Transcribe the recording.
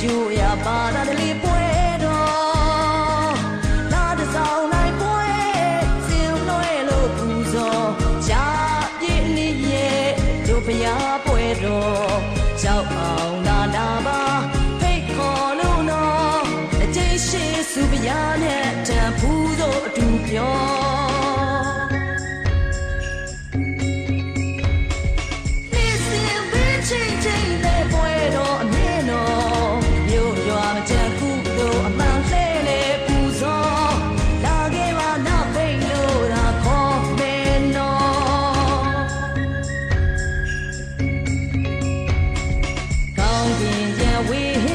ရှူရပါတာတလေးပွဲတော်လာတဆောင်နိုင်ပွဲစင်လွှဲလို့ပူဇော်ချာပြည့်နေရဲ့တို့ဘုရားပွဲတော်ကြောက်အောင်လာတာပါဖိတ်ခေါ်လို့နော်အကျဉ်းရှိစုဘုရားနဲ့တန်ဖူးတို့အတူပြောဝေး